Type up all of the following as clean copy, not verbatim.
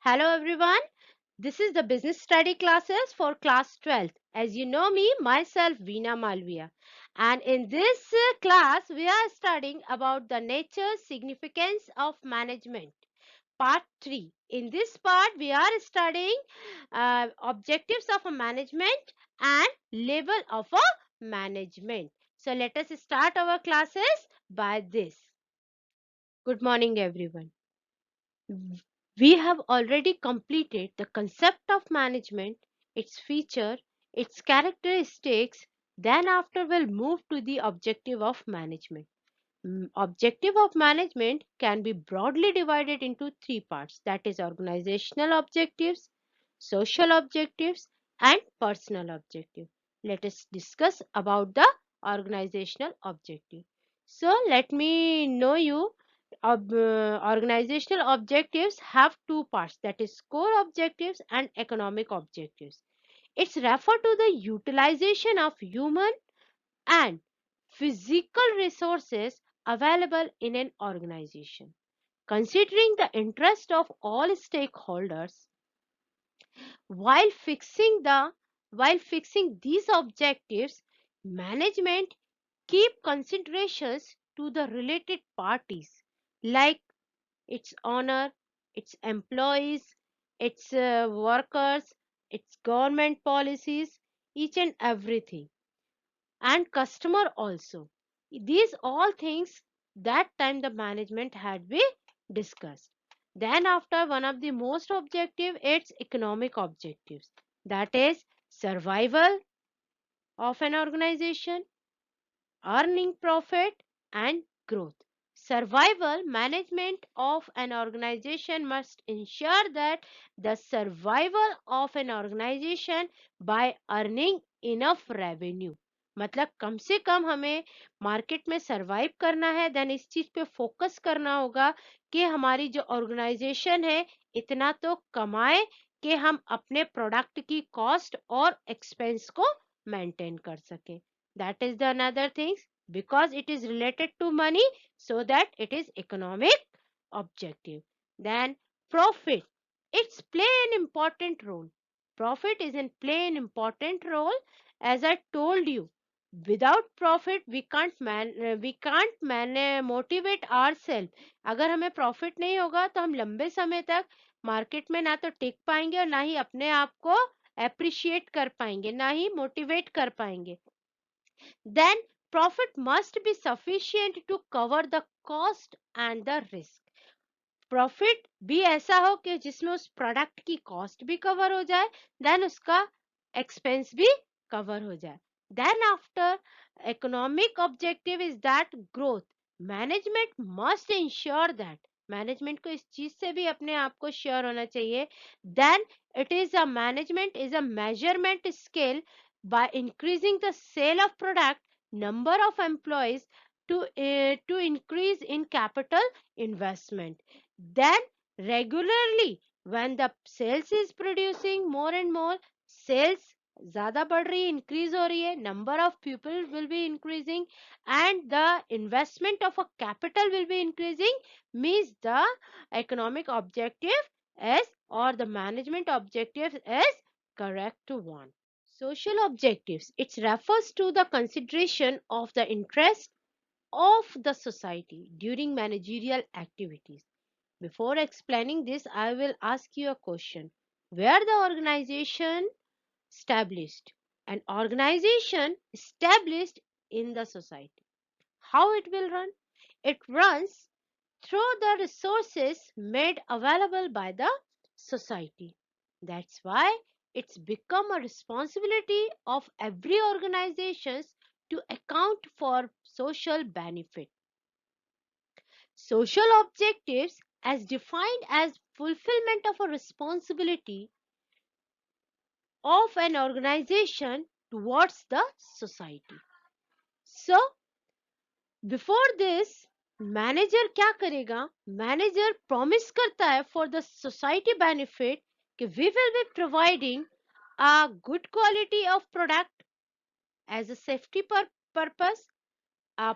Hello everyone. This is the business study classes for class 12th. As you know me, myself Veena Malviya. And in this class, we are studying about the nature significance of management. Part 3. In this part, we are studying objectives of a management and level of a management. So let us start our classes by this. Good morning everyone. We have already completed the concept of management, its feature, its characteristics. Then after we'll move to the objective of management. Objective of management can be broadly divided into three parts, that is organizational objectives, social objectives and personal objective. Let us discuss about the organizational objective. So let me know you organizational objectives have two parts, that is core objectives and economic objectives. It's refer to the utilization of human and physical resources available in an organization. Considering the interest of all stakeholders, while fixing the while fixing these objectives, management keep considerations to the related parties like its owner, its employees, its workers, its government policies, each and everything, and customer also. These all things that time the management had been discussed. Then after one of the most objective, its economic objectives. That is survival of an organization, earning profit and growth. Survival management of an organization must ensure that the survival of an organization by earning enough revenue. मतलब कम से कम हमें market में survive करना है, then इस चीज पे focus करना होगा कि हमारी जो ऑर्गेनाइजेशन है इतना तो कमाए कि हम अपने प्रोडक्ट की कॉस्ट और एक्सपेंस को मेंटेन कर सके. That is the another things, because it is related to money, so that it is economic objective. Then profit, it's play an important role. Profit is in play an important role. As I told you, without profit we can't motivate ourselves. अगर हमें profit नहीं होगा तो हम लंबे समय तक market में ना तो टिक पाएंगे और ना ही अपने आप को अप्रिशिएट कर पाएंगे, ना ही मोटिवेट कर पाएंगे. Then profit must be sufficient to cover the cost and the risk. Profit भी ऐसा हो कि जिसमें उस प्रोडक्ट की कॉस्ट भी कवर हो जाए, देन उसका एक्सपेंस भी कवर हो जाए. Then after economic objective is that growth. Management must ensure that, management को इस चीज से भी अपने आप को श्योर होना चाहिए. Then it is a management is a measurement scale by increasing the sale of product, number of employees, to increase in capital investment. Then regularly when the sales is producing more and more, sales ज़्यादा बढ़ रही है, increase हो रही है, number of people will be increasing and the investment of a capital will be increasing, means the economic objective is, or the management objective is correct one. Social objectives, it refers to the consideration of the interest of the society during managerial activities. Before explaining this, I will ask you a question. Where the organization established? An organization established in the society. How it will run? It runs through the resources made available by the society. That's why it's become a responsibility of every organization to account for social benefit. Social objectives as defined as fulfillment of a responsibility of an organization towards the society. So before this, manager क्या करेगा? Manager promise करता है for the society benefit कि we will be providing a good quality of product as a safety purpose, a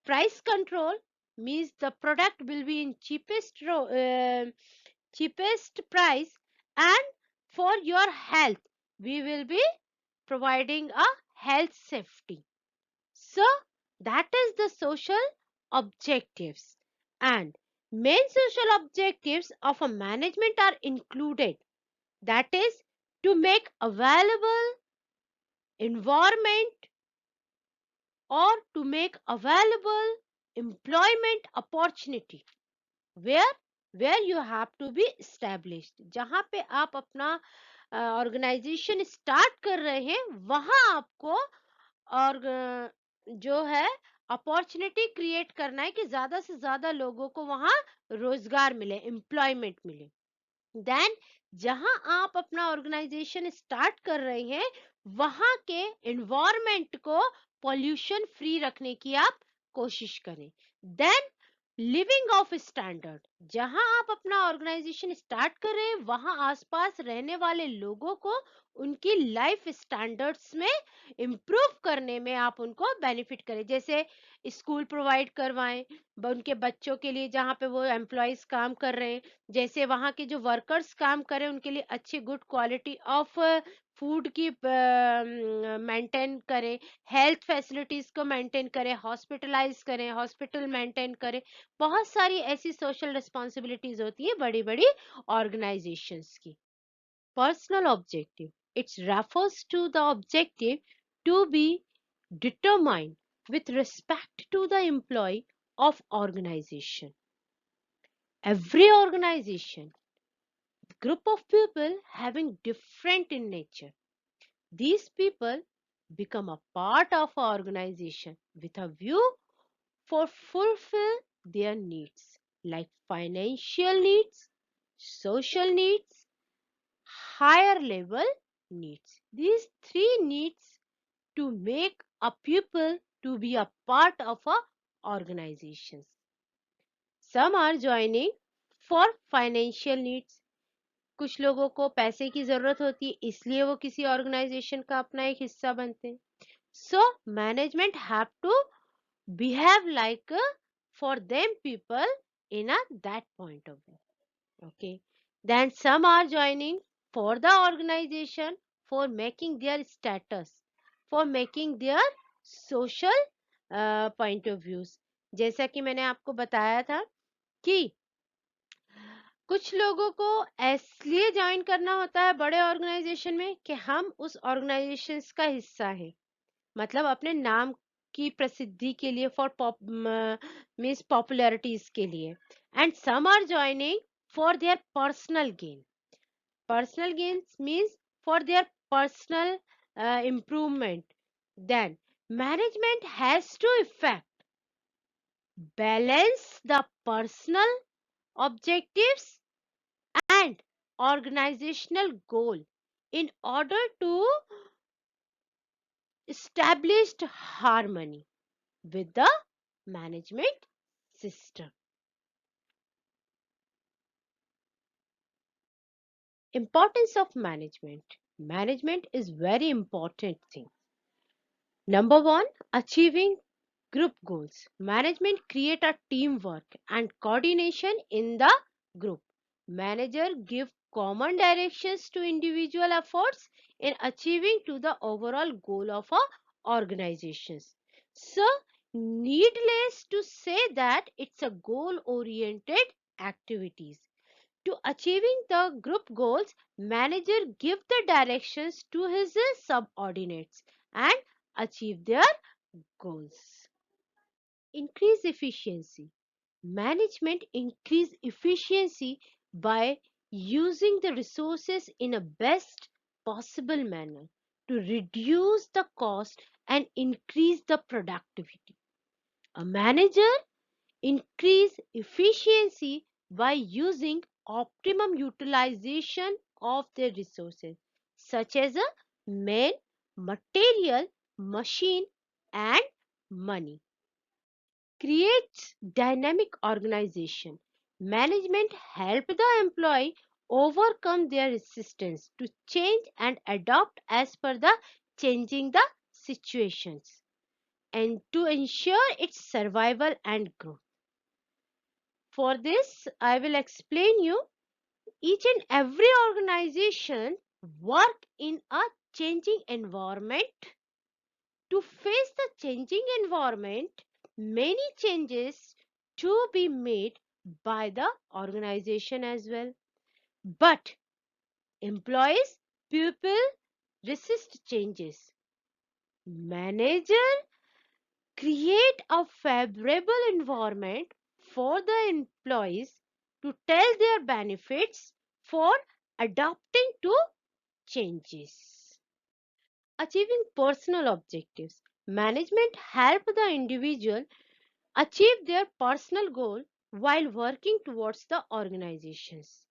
price control, means the product will be in cheapest cheapest price, and for your health we will be providing a health safety. So that is the social objectives, and main social objectives of a management are included, that is to make available environment or to make available employment opportunity where you have to be established, जहां पे आप अपना organisation start कर रहे हैं वहां आपको और जो है अपॉर्चुनिटी क्रिएट करना है कि ज्यादा से ज्यादा लोगों को वहां रोजगार मिले, एम्प्लॉयमेंट मिले। देन जहां आप अपना ऑर्गेनाइजेशन स्टार्ट कर रहे हैं वहां के एनवायरमेंट को पॉल्यूशन फ्री रखने की आप कोशिश करें। देन लिविंग ऑफ स्टैंडर्ड, जहां आप अपना ऑर्गेनाइजेशन स्टार्ट कर रहे हैं वहां आसपास रहने वाले लोगों को उनकी लाइफ स्टैंडर्ड्स में इम्प्रूव करने में आप उनको बेनिफिट करें, जैसे स्कूल प्रोवाइड करवाएं उनके बच्चों के लिए जहाँ पे वो एम्प्लॉयज काम कर रहे हैं, जैसे वहाँ के जो वर्कर्स काम कर रहे हैं उनके लिए अच्छी गुड क्वालिटी ऑफ फूड की मेंटेन करें, हेल्थ फैसिलिटीज को मेंटेन करें, हॉस्पिटलाइज करें, हॉस्पिटल मेंटेन करें। बहुत सारी ऐसी सोशल रिस्पॉन्सिबिलिटीज होती है बड़ी बड़ी ऑर्गेनाइजेशंस की। Personal objective, it's refers to the objective to be determined with respect to the employee of organization. Every organization, group of people having different in nature, these people become a part of our organization with a view for fulfill their needs like financial needs, social needs, higher level needs. These three needs to make a pupil to be a part of a organizations. Some are joining for financial needs. कुछ लोगों को पैसे की जरूरत होती है इसलिए वो किसी ऑर्गेनाइजेशन का अपना एक हिस्सा बनते हैं। So management have to behave like for them people in a that point of view. Okay. Then some are joining for the organization for making their status, for making their social point of views. जैसा कि मैंने आपको बताया था कि कुछ लोगों को इसलिए ज्वाइन करना होता है बड़े ऑर्गेनाइजेशन में कि हम उस ऑर्गेनाइजेशन का हिस्सा है, मतलब अपने नाम की प्रसिद्धि के लिए, फॉर मीन्स पॉपुलैरिटीज के लिए। And some are joining for their personal gain. Personal gains means for their personal improvement. Then management has to effect balance the personal objectives and organizational goal in order to establish harmony with the management system. Importance of management. Management is very important thing. Number one, achieving group goals. Management create a teamwork and coordination in the group. Manager give common directions to individual efforts in achieving to the overall goal of a organizations. So, needless to say that it's a goal oriented activities. To achieving the group goals, manager give the directions to his subordinates and achieve their goals. Increase efficiency. Management increase efficiency by using the resources in a best possible manner to reduce the cost and increase the productivity. A manager increase efficiency by using optimum utilization of their resources such as a man, material, machine and money. Creates dynamic organization. Management help the employee overcome their resistance to change and adopt as per the changing the situations and to ensure its survival and growth. For this, I will explain you each and every organization work in a changing environment. To face the changing environment, many changes to be made by the organization as well. But employees, people resist changes. Manager create a favorable environment for the employees to tell their benefits for adapting to changes. Achieving personal objectives. Management help the individual achieve their personal goal while working towards the organizations.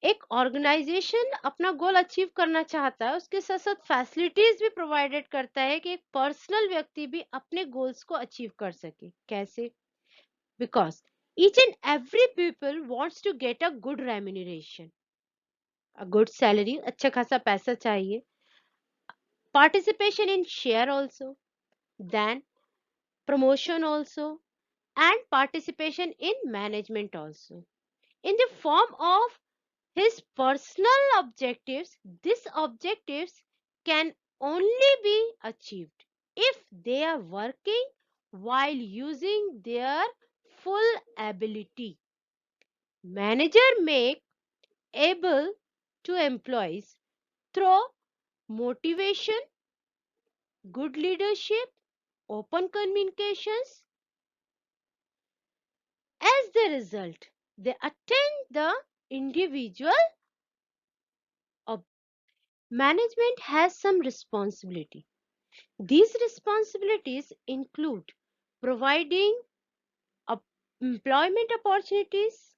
एक organisation अपना goal achieve करना चाहता है, उसके साथ साथ facilities भी provided करता है कि एक पर्सनल व्यक्ति भी अपने गोल्स को अचीव कर सके. कैसे? Because each and every people wants to get a good remuneration, a good salary, अच्छा खासा पैसा चाहिए. Participation in share also, then promotion also, and participation in management also. In the form of his personal objectives, these objectives can only be achieved if they are working while using their full ability. Manager make able to employees through motivation, good leadership, open communications. As the result, they attain the individual. Management has some responsibility. These responsibilities include providing employment opportunities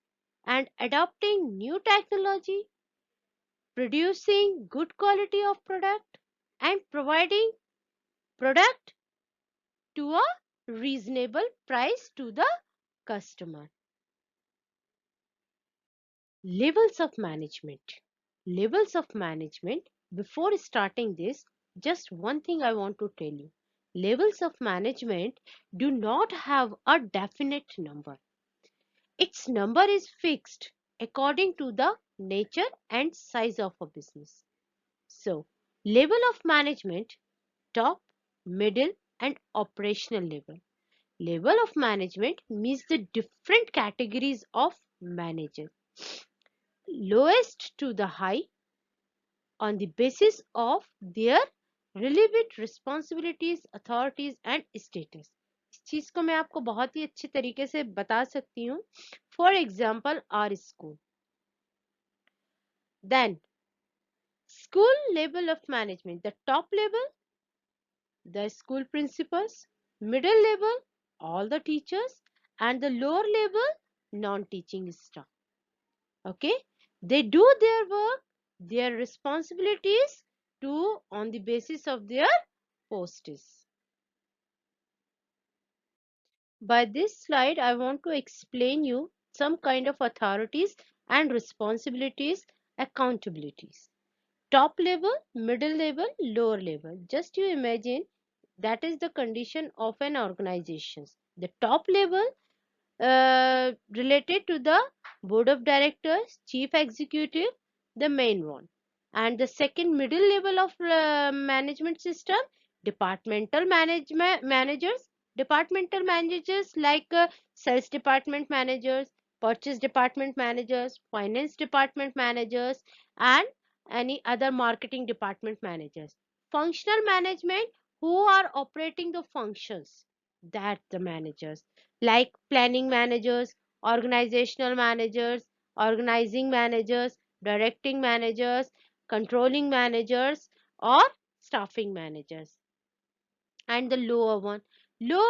and adopting new technology, producing good quality of product, and providing product to a reasonable price to the customer. Levels of management. Levels of management. Before starting this, just one thing I want to tell you. Levels of management do not have a definite number. Its number is fixed according to the nature and size of a business. So, level of management, top, middle, and operational level. Level of management means the different categories of manager. Lowest to the high on the basis of their relevant responsibilities, authorities and status. इस चीज को मैं आपको बहुत ही अच्छे तरीके से बता सकती हूँ. For example, our school. Then, school level of management, the top level, the school principals, middle level, all the teachers, and the lower level, non-teaching staff. Okay, they do their work, their responsibilities to on the basis of their posts. By this slide, I want to explain you some kind of authorities and responsibilities, accountabilities. Top level, middle level, lower level. Just you imagine that is the condition of an organization. The top level related to the board of directors, chief executive, the main one. And the second middle level of management system, departmental managers like sales department managers, purchase department managers, finance department managers, and any other marketing department managers. Functional management, who are operating the functions, that the managers like planning managers, organizational managers, organizing managers, directing managers, controlling managers, or staffing managers. And the lower one, they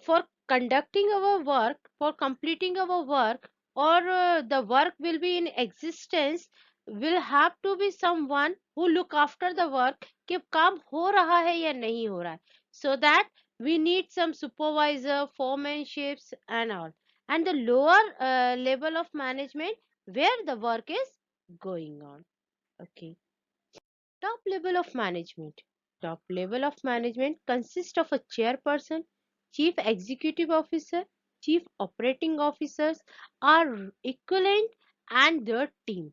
for conducting our work, for completing our work, or the work will be in existence, will have to be someone who look after the work कि काम हो रहा है या नहीं हो रहा है, so that we need some supervisor, foremanships and all. And the lower level of management where the work is going on. Okay. Top level of management. Top level of management consists of a chairperson, chief executive officer, chief operating officers are equivalent and their team.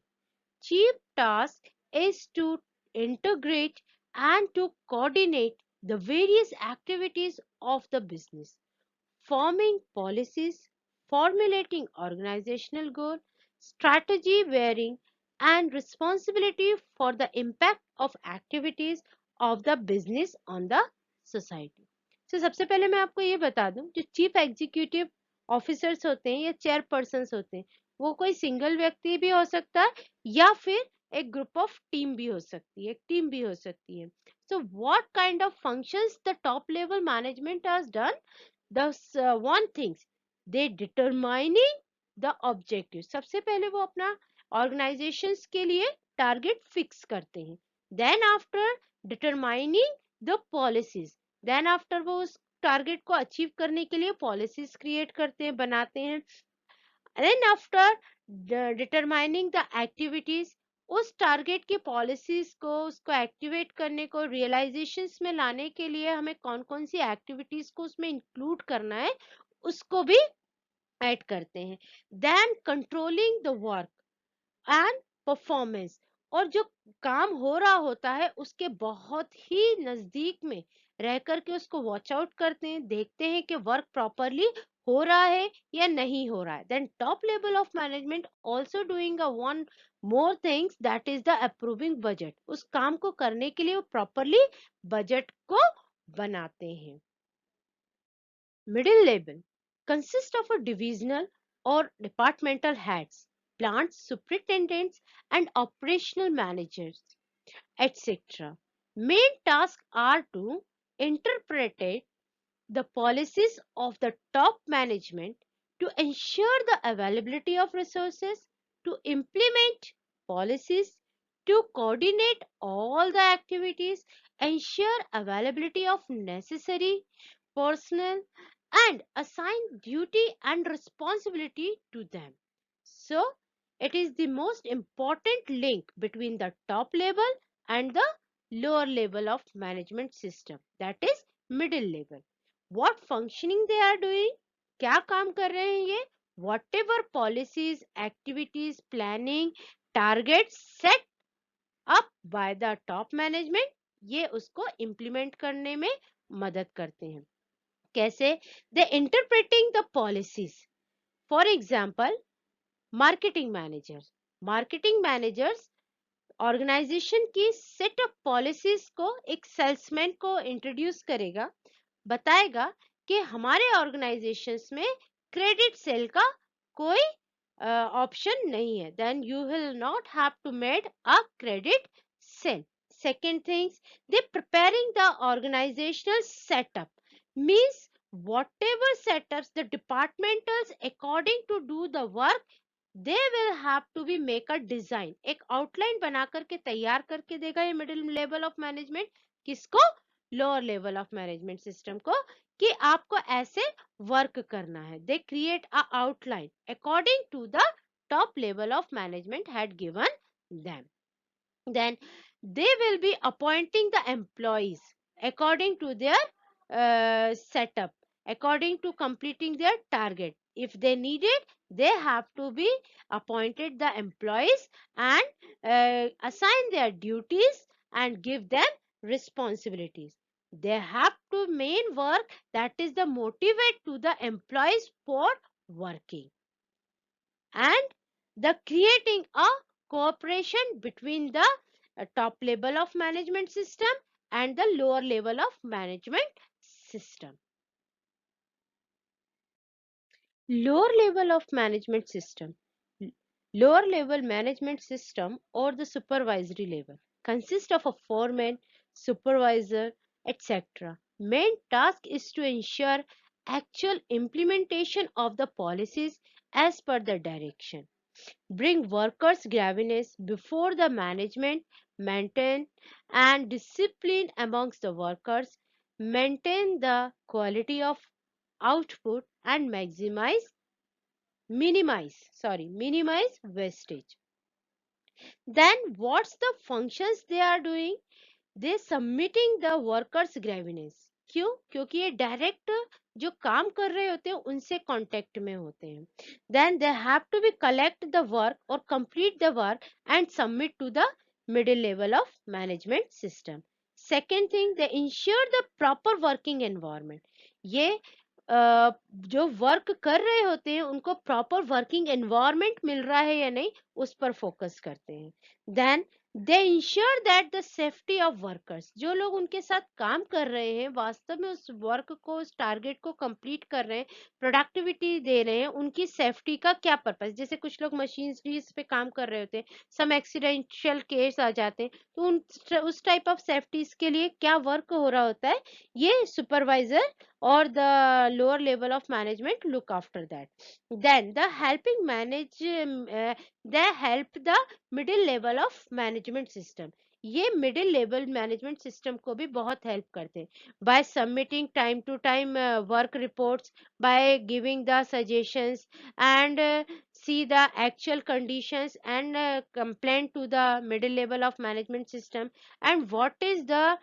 Chief task is to integrate and to coordinate the various activities of the business, forming policies, formulating organizational goals, strategy varying, and responsibility for the impact of activities of the business on the society. So सबसे पहले मैं आपको ये बता दूं, जो chief executive officers होते हैं या चेयरपर्सन्स होते हैं, वो कोई सिंगल व्यक्ति भी हो सकता है या फिर एक ग्रुप ऑफ टीम भी हो सकती है, एक टीम भी हो सकती है. So what kind of functions the top level management has done? The one things they determining the objective. सबसे पहले वो अपना organizations के लिए टारगेट फिक्स करते हैं. Then after determining the policies, then after वो उस टारगेट को अचीव करने के लिए पॉलिसीज क्रिएट करते हैं, बनाते हैं. Then after determining the activities, उस टारगेट की पॉलिसीज को, उसको एक्टिवेट करने को, रियलाइजेशंस में लाने के लिए हमें कौन कौन सी एक्टिविटीज को उसमें इंक्लूड करना है, उसको भी ऐड करते हैं. Then controlling the work and performance, और जो काम हो रहा होता है उसके बहुत ही नजदीक में रह करके उसको वॉच आउट करते हैं, देखते हैं कि वर्क प्रॉपरली हो रहा है या नहीं हो रहा है. Then top level of management also doing a one more things, that is the approving budget. उस काम को करने के लिए वो प्रॉपरली बजट को बनाते हैं. Middle level consists of a divisional or departmental heads, plant superintendents, and operational managers, etc. Main tasks are to interpret the policies of the top management, to ensure the availability of resources, to implement policies, to coordinate all the activities, ensure availability of necessary personnel, and assign duty and responsibility to them. So, it is the most important link between the top level and the lower level of management system, that is middle level. What functioning they are doing, क्या काम कर रहे हैं ये, whatever policies, activities, planning, targets set up by the top management, ये उसको implement करने में मदद करते हैं. कैसे? They interpreting the policies. For example, marketing managers organization की सेट ऑफ पॉलिसीज को एक सेल्समैन को इंट्रोड्यूस करेगा, बताएगा कि हमारे ऑर्गेनाइजेशंस में क्रेडिट सेल का कोई ऑप्शन नहीं है. Then you will not have to made a credit sale. Second things, they preparing the organizational setup, means whatever setups the departmentals according to do the work, they will have to be make a design, एक outline बना करके तैयार करके देगा ये middle level of management. किसको? lower level of management system को, कि आपको ऐसे वर्क करना है. they create a outline according to the top level of management had given them. Then they will be appointing the employees according to their setup, according to completing their target. If they need it, they have to be appointed the employees and assign their duties and give them responsibilities. They have to main work, that is the motivate to the employees for working, and the creating a cooperation between the top level of management system and the lower level of management system. Lower level of management system. Lower level management system or the supervisory level consists of a foreman, supervisor, etc. Main task is to ensure actual implementation of the policies as per the direction, bring workers' grievance before the management, maintain and discipline amongst the workers, maintain the quality of output, and minimize wastage. Then what's the functions they are doing? They submitting the workers' grievance. क्यों? क्योंकि ये direct जो काम कर रहे होते हैं उनसे कांटेक्ट में होते हैं. Then they have to be collect the work और complete the work and submit to the middle level of management system. Second thing, they ensure the proper working environment. ये जो वर्क कर रहे होते हैं उनको प्रॉपर वर्किंग एनवायरनमेंट मिल रहा है या नहीं, उस पर फोकस करते हैं. Then they ensure that the safety of workers. जो लोग उनके साथ काम कर रहे हैं वास्तव में उस वर्क को, उस टारगेट को कंप्लीट कर रहे हैं, प्रोडक्टिविटी दे रहे हैं, उनकी सेफ्टी का क्या पर्पस. जैसे कुछ लोग मशीनरीज पे काम कर रहे होते हैं, सम एक्सीडेंशियल केस आ जाते हैं, तो उस टाइप ऑफ सेफ्टीज के लिए क्या वर्क हो रहा होता है, ये supervisor or the lower level of management look after that. Then the helping manage they help the middle level of management system. ये मिडिल लेवल मैनेजमेंट सिस्टम को भी बहुत हेल्प करते हैं by submitting time to time work reports, by giving the suggestions and see the actual conditions and complain to the middle level of management system, and what is the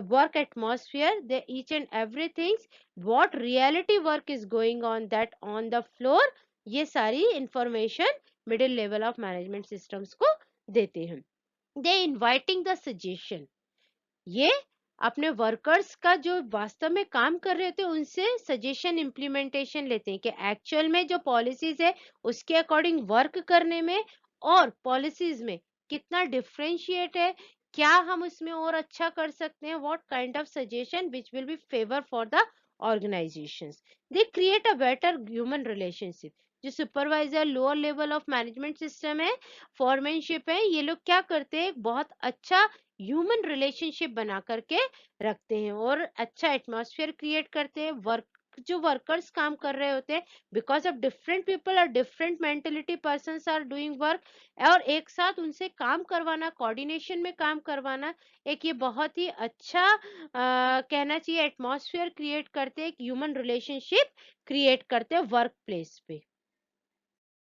work atmosphere, they each and everything, what reality work is going on that on the floor, ये सारी information middle level of management systems को देते हैं. दे inviting the suggestion. ये अपने workers का जो वास्तव में काम कर रहे होते हैं उनसे सजेशन इम्प्लीमेंटेशन लेते हैं कि एक्चुअल में जो पॉलिसीज है उसके अकॉर्डिंग वर्क करने में और पॉलिसीज में कितना डिफरेंशिएट है, क्या हम उसमें और अच्छा कर सकते हैं, what kind of suggestion which will be favour for the organizations. They create a better human relationship. जो supervisor lower level of management system है, फॉरमैनशिप है, ये लोग क्या करते हैं, बहुत अच्छा ह्यूमन रिलेशनशिप बना करके रखते हैं और अच्छा एटमॉस्फेयर क्रिएट करते हैं. जो वर्कर्स काम कर रहे होते हैं, बिकॉज ऑफ डिफरेंट पीपल और different mentality persons are doing work, और एक साथ उनसे काम करवाना, कोऑर्डिनेशन में काम करवाना, एक ये बहुत ही अच्छा कहना चाहिए एटमॉस्फेयर क्रिएट करते हैं, एक ह्यूमन रिलेशनशिप क्रिएट करते हैं वर्क प्लेस पे.